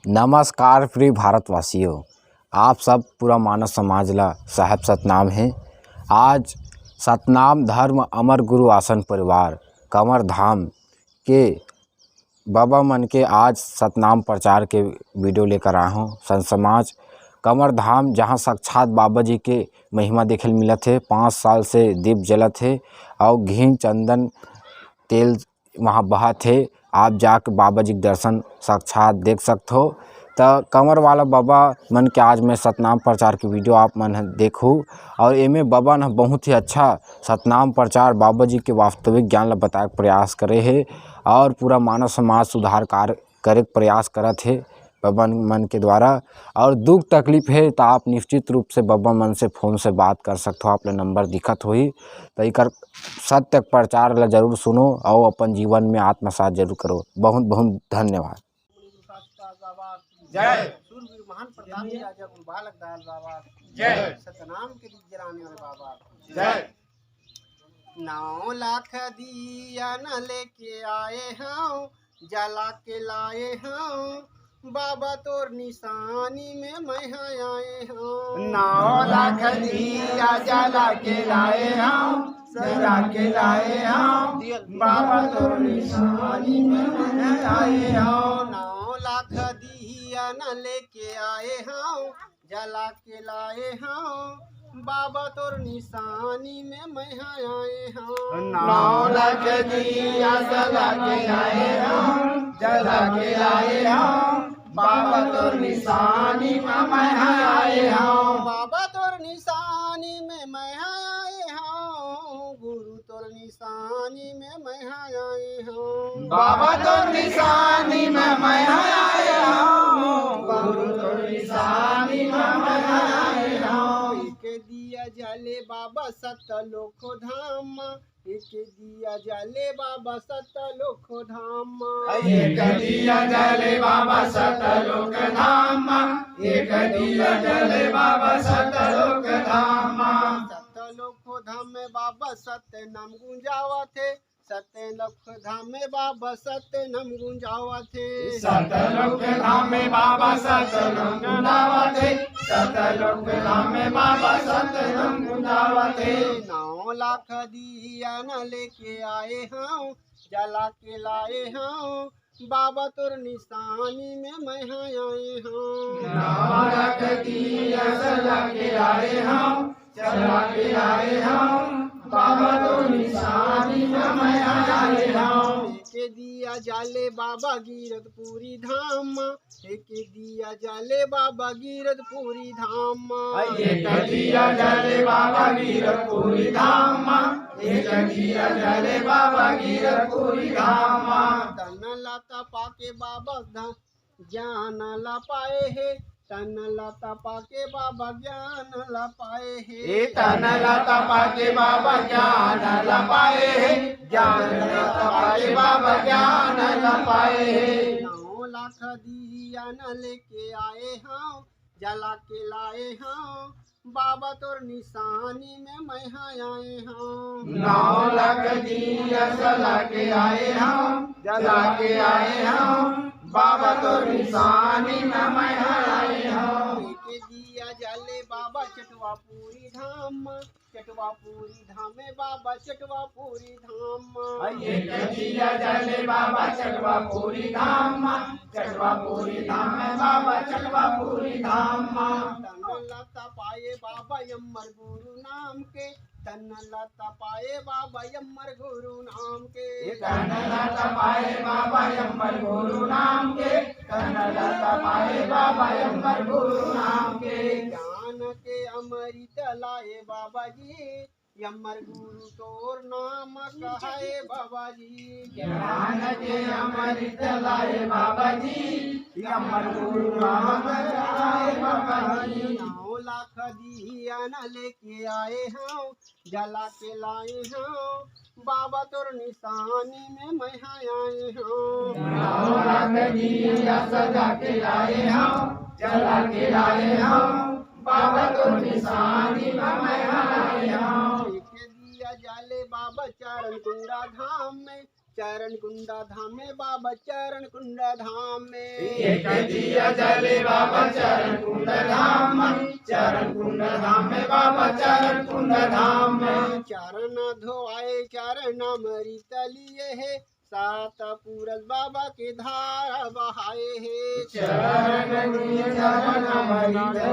नमस्कार प्रिय भारतवासियों, आप सब पूरा मानव समाज ला साहेब सतनाम है। आज सतनाम धर्म अमर गुरु आसन परिवार कंवर धाम के बाबा मन के आज सतनाम प्रचार के वीडियो लेकर आया हूँ। संत समाज कंवर धाम जहाँ साक्षात बाबा जी के महिमा देखे मिलत है। 5 साल से दीप जलत है और घी चंदन तेल वहाँ बहत है। आप जाके बाबा जी के दर्शन साक्षात देख सकते हो। तो कंवर वाला बाबा मन के आज मैं सतनाम प्रचार की वीडियो आप मन देखूँ और एमे बाबा ने बहुत ही अच्छा सतनाम प्रचार बाबा जी के वास्तविक ज्ञान ला बताए के प्रयास करे है और पूरा मानव समाज सुधार कार्य करे के प्रयास करत है बाबा मन के द्वारा। और दुख तकलीफ है तो आप निश्चित रूप से बाबा मन से फ़ोन से बात कर सकते हो। आप नंबर दिखत होही तो एकर सत्य प्रचार ला जरूर सुनो और अपन जीवन में आत्मसात जरूर करो। बहुत बहुत धन्यवाद। जय सूरवीर महान प्रताप राजा गुरु बालक दास बाबा जय सतनाम के बीच जलाने वाले बाबा जय 9 लाख दिया न लेके आए हूँ जला के लाए हूँ बाबा तोर निशानी में मैं आए हूँ 9 लाख दिया जला के लाए हूँ सजा के लाए हूँ बाबा तोर निशानी में मैं आए हूँ 9 लाख दिया न लेके आए हूँ जला के लाए हूँ बाबा तोर निशानी में मैं आए हूँ 9 लाख दिया जला के आए हूँ जला के लाए हूँ बाबा तोर निशानी में मैं आए हूँ बाबा तोर निशानी में मैं आए हूँ गुरु तोर निशानी में मैं आए हूँ बाबा तोर निशानी में मैं आए हूँ गुरु तोर निशानी में मैं आए हूँ एक दिया जले बाबा सतलोक धाम एक दिया जले बाबा सतलोक धाम एक दिया जले बाबा सतलोक धाम एक दिया जले बाबा सतलोक धाम सतलोक धाम में बाबा सत्य नाम गुंजावत है सतलोक धाम में बाबा सत्य नाम गुंजावत है सतलोक धाम में बाबा सत्य नाम गुंजावत है सतलोक धाम में बाबा सत्य नाम गुंजावत है 9 लाख दिया न लेके आए हूँ जला के लाए हूँ बाबा तोर निशानी में मैं आए हूँ 9 लाख दिया जला के आए हूँ जला के आए हूँ बाबा तोर निशानी में मैं आए हूँ एक दिया जाले बाबा गिरधपुरी धाम एक दिया जाले बाबा गिरधपुरी धाम एक दिया जाले बाबा गिरधपुरी धाम एक दिया जाले बाबा गिरधपुरी धाम तन लता पाके बाबा ज्ञान ला पाए है तन लता पाके बाबा ज्ञान ला पाए है तन लता पाके बाबा ज्ञान ला पाए है ज्ञान लता पाके बाबा ज्ञान ला पाए है 9 लाख दिया न लेके आए हूँ जला के लाए हूँ बाबा तोर निशानी में मैं आए हूँ 9 लाख दिया जला के आए हूँ जला के आए हूँ बाबा तोर निशानी में मैं आए हूँ एक दिया जले बाबा चटवापुरी धाम में बाबा चटवापुरी धाम एक दिया जले बाबा चटवापुरी धाम में बाबा चटवापुरी धाम तन लता पाए बाबा यम्मर गुरु नाम के तन लता पाए बाबा यम्मर गुरु नाम के तन लता पाए बाबा यम्मर गुरु नाम के तन लता पाए बाबा यम्मर गुरु नाम के ज्ञान के अमृत लाए बाबा जी यम्मर गुरु तोर नाम कहाए बाबा जी ज्ञान के अमृत लाए बाबा जी यम्मर गुरु नाम कहाए बाबा जी 9 लाख दिया न लेके आए हूँ जला के लाए हूँ बाबा तोर निशानी में मैं आए हूँ 9 लाख दिया सजा के लाए हूँ जला के लाए हूँ बाबा तोर निशानी में मैं आए हूँ एक दिया जाले बाबा चरण कुंडा धाम में चरण कुंडा धाम में बाबा चरण कुंडा धाम में एक दिया जले बाबा चरण कुंड धाम में, चरण कुंड धाम में बाबा चरण कुंड धाम में। चरण धोआए चरण अमृत लिए है, सात पुरष बाबा के धारा बहाए है। चरण अमृत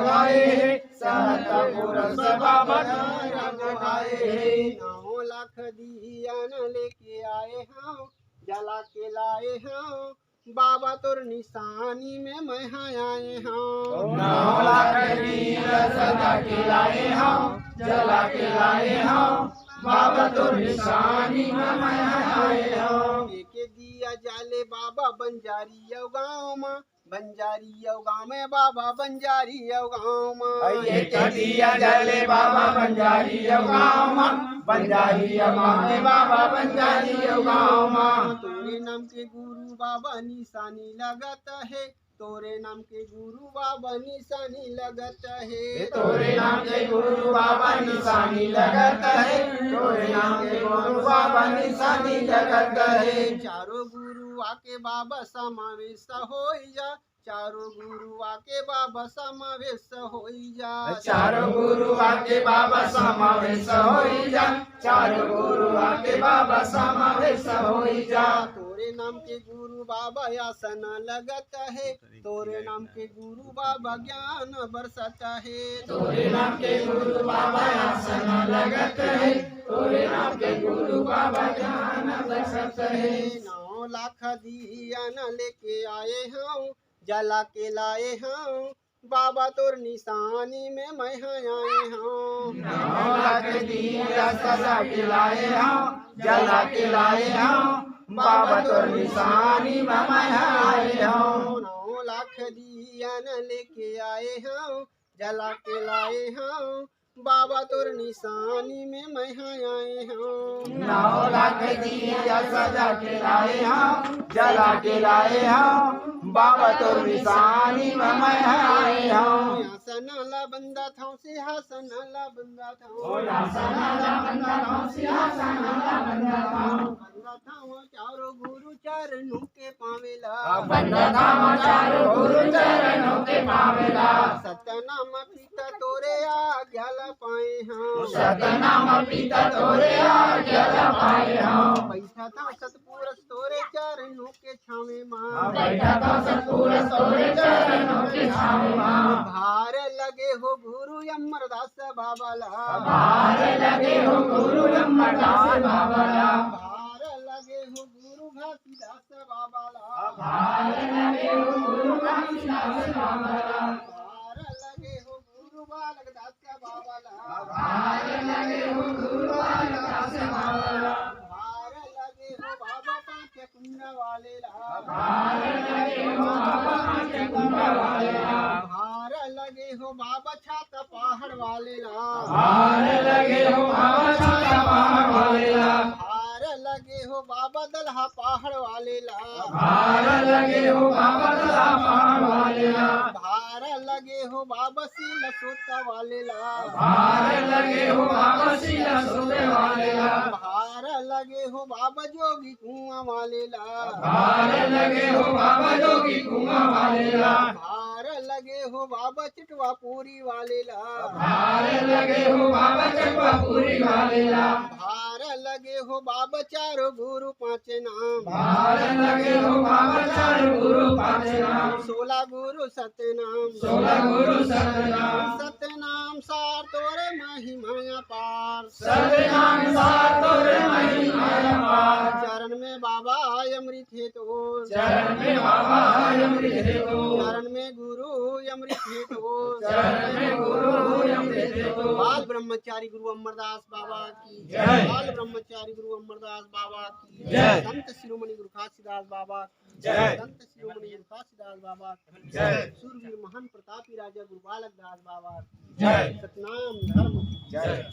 लाए है, सात पुरष बाबा चरण बहाए है। 9 लाख दिया न लेके आए हम, जला के लाए हम, बाबा तोर निशानी में मैं आए हम। 9 लाख दिया सजा के लाए हम, जला के लाए हम, बाबा तो निशानी में मैं आए हम। एक दिया जाले बाबा बंजारी गाँव में, बंजारी गाँव में बाबा बंजारी गाँव में। एक दिया जले बाबा बंजारी गाँव में, बंजारी गाँव में बाबा बंजारी गाँव में। तोरे नाम के गुरु बाबा निशानी लगत है, तोरे नाम के गुरु बाबा निशानी लगत है। तोरे नाम के गुरु बाबा निशानी लगत है, तोरे नाम के गुरु बाबा निशानी लगत है। चारों गुरु आके बाबा समावेश हो जा, चारों गुरु आके बाबा समावेश हो जा। चारों गुरु आके बाबा समावेश होई जा, चारों गुरु आके बाबा समावेश होई जा। तोरे नाम के गुरु बाबा आसन लगत है, तोरे नाम के गुरु बाबा ज्ञान बरसत है। तोरे नाम के गुरु बाबा आसन लगत है, तोरे नाम के गुरु बाबा ज्ञान बरसत है। 9 लाख दिया न लेके आए हम, जला के लाए हम, बाबा तोर निशानी में मैं आए हम। 9 लाख दिया सजा के लाए हम, जला के लाए हम, बाबा तो निशानी में मैं आए हम। 9 लाख दिया न लेके आए हम, जला के लाए हम, बाबा तोर निशानी में मैं आए हम। 9 लाख दिया सजा के लाए हम, जला के लाए हम, बाबा तो निशानी में मैं आए हम। सिंहासन ला बंदा था, सिंहासन ला बंदा था, सिंहासन ला बंदा था, सिंहासन ला बंदा था। बंदा था वो चारों गुरु चरणों के पावेला, बंदा था वो चारों गुरु चरणों के पावेला। सतनाम पिता तोरे आज्ञा ला पाए हम, सतनाम पिता तोरे आज्ञा ला पाए हम। बैठा था सतपुरुष तोरे चरणों के छावे माँ, बैठा था सतपुरुष तोरे चरणों के छावे माँ। भार लगे हो गुरु अमरदास बाबा ला, भार लगे हो गुरु अमरदास बाबा ला। भार लगे हो गुरु घासीदास बाबा ला, भार लगे हो गुरु घासीदास बाबा ला। भार लगे हो गुरु बालकदास बाबा ला, भार लगे हो गुरु बालकदास बाबा ला। भार लगे हो बाबा पांच कुंड वाले ला, भार लगे हो बाबा पांच कुंड वाले ला। भार लगे हो बाबा छाता पहाड़ वाले ला, भार लगे हो बाबा छाता पहाड़ वाले ला। भार लगे हो बाबा दलहा पहाड़ वाले ला, भार लगे हो बाबा दलहा पहाड़ वाले ला। भार लगे हो बाबा सीला सोता वाले ला, भार लगे हो बाबा सीला सोते वाले ला। भार लगे हो बाबा जोगी कुआं वाले ला, भार लगे हो बाबा जोगी कुआं वाले ला। भार लगे हो बाबा चिटवा पूरी वाले ला, भार लगे हो बाबा चकवापुरी वाले ला। भार लगे हो बाबा चारों गुरु पांच नाम, भार लगे हो बाबा चारों गुरु पांच नाम। 16 गुरु सतनाम, 16 गुरु सतनाम। सतनाम सार तोरे महिमा पार, सतनाम सार तोरे महिमा पार। चरण में बाबा अमृत है तो, चरण में बाबा अमृत है तो, चरण में गुरु अमृत है तो, चरण में गुरु अमृत है तो। बाल ब्रह्मचारी गुरु अमरदास बाबा की जय। बाल ब्रह्मचारी गुरु अमरदास बाबा की जय। संत शिरोमणि गुरु घासीदास बाबा की जय। संत शिरोमणि गुरु घासीदास बाबा की जय। सूरवीर महान प्रतापी राजा गुरु बालक दास बाबा की जय। सतनाम धर्म की जय।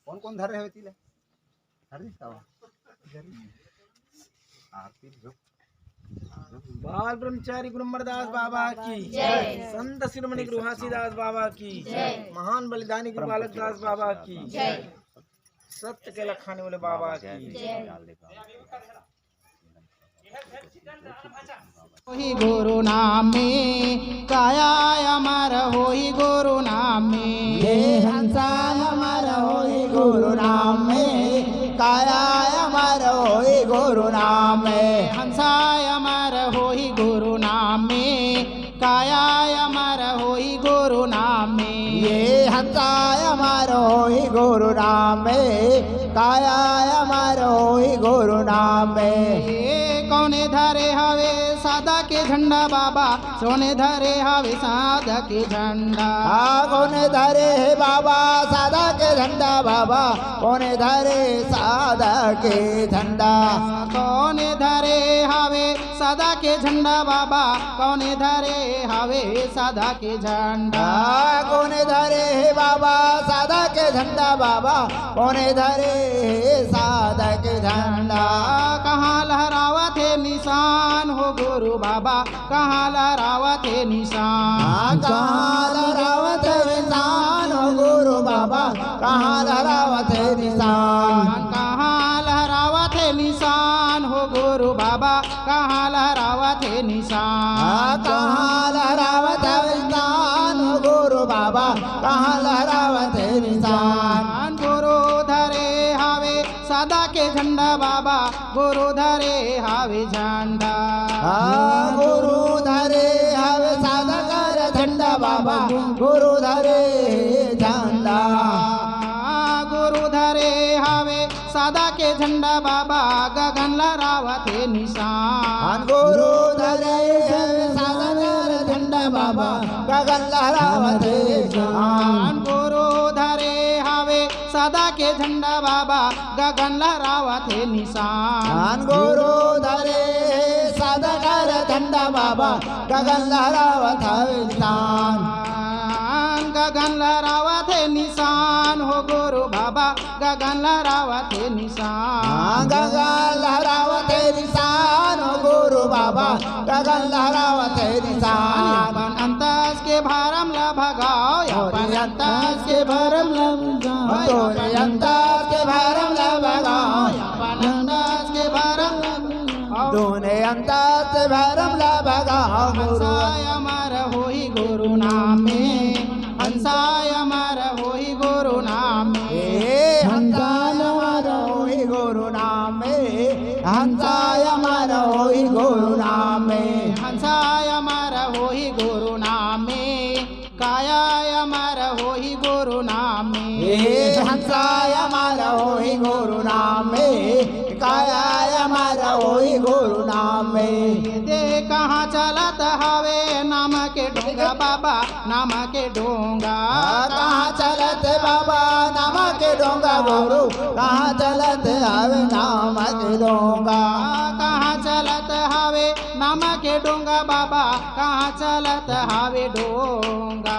कौन कौन धर रहे होती है बाल ब्रह्मचारी गुरु अमरदास बाबा की जय। संत शिरोमणि गुरु घासीदास बाबा की जय। महान बलिदानी गुरु बालक दास बाबा की जय। सत्य के लखाने वाले बाबा की होई गुरु नाम में काया अमर होई गुरु नाम में हे हंसा अमर होई गुरु नाम में काया अमर होई गुरु नाम में हंसा अमर होई गुरु नाम में काया अमर होई गुरु नाम में ये हंसा अमर होई गुरु नाम में काया अमर होई गुरु नाम में ये कौने धरे हवे सादा के झंडा बाबा सोने धरे हवे सादा के झंडा कौन धरे है बाबा सादा के झंडा बाबा कौन धरे सादा के झंडा कौन धरे हवे सादा के झंडा बाबा कौन धरे हवे सादा के झंडा कौन धरे है बाबा सादा के झंडा बाबा कौन धरे है सादा के झंडा कहाँ लहरावत है निशान हो गुरु बाबा कहाँ लहरावत है निशान कहाँ लहरावत है निशान हो गुरु बाबा कहाँ लहरावत है निशान कहाँ लहरावत है निशान हो गुरु बाबा कहाँ लहरावत है निशान कहाँ लहरावत है निशान हो गुरु बाबा कहाँ लहरावत है निशान गुरु धरे हावे सादा के झंडा बाबा गुरु धरे हावे झंडा गुरु धरे हवे सादा कर झंडा बाबा गुरु धरे झंडा गुरु धरे हावे सादा के झंडा बाबा गगन लहरावत है निशान गुरु धरे हवे सादा कर झंडा बाबा गगन लहरावत है निशान गुरु धरे हावे सादा के झंडा बाबा गगन लहरावत है निशान गुरु धरे सादा कर झंडा बाबा गगन लहरावत है निशान गगन लहरावत है निशान हो गुरु बाबा गगन लहरावत है निशान गगन लहरावत है निशान हो गुरु बाबा गगन लहरावत है निशान अपन अंतस के भरम ला भगाओ अपन अंतस के भरम ला भगाओ तोरे अंतर के भरम ला भगाओ अपन अंतस के भरम ला भगाओ तूने अंतर से भरम ला भगाओ गुरु हंसाय अमर होई गुरु नाम में हंसाय अमर होई गुरु नाम में हंसाय अमर होई गुरु नाम में हंसाय अमर होई गुरु नाम में हंसाय अमर होई गुरु नाम में काया अमर होई गुरु नाम में हंसाय अमर होई गुरु नाम में काया अमर होई गुरु नाम में दे कहाँ चलत हवे नाम के डोंगा बाबा नाम के डोंगा कहाँ चलत बाबा नाम के डोंगा गुरु कहाँ चलत हवे नाम के डोंगा कहाँ चलत हवे नाम के डोंगा बाबा कहाँ चलत हवे डोंगा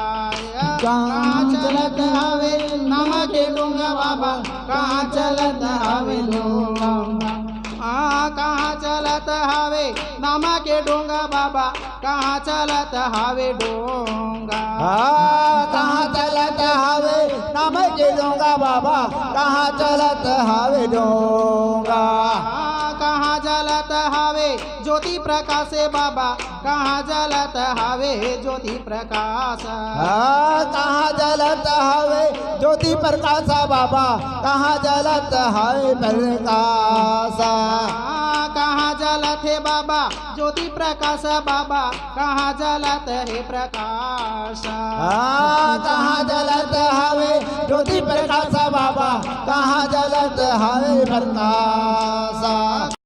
कहाँ चलत हवे नाम के डोंगा बाबा कहाँ चलत हवे डोंगा कहाँ चलत हवे नाम के डोंगा बाबा कहाँ चलत हवे डोंगा कहाँ चलत हवे नाम के डोंगा बाबा कहाँ चलत हवे डोंगा कहाँ जलत हवे ज्योति प्रकाश बाबा कहाँ जलत हवे ज्योति प्रकाश कहाँ जलत हवे ज्योति प्रकाश बाबा कहाँ जलत हवे प्रकाश कहाँ जलत है बाबा ज्योति प्रकाश बाबा कहाँ जलत है प्रकाश कहाँ जलत हवे ज्योति प्रकाश बाबा कहाँ जलत हवे प्रकाश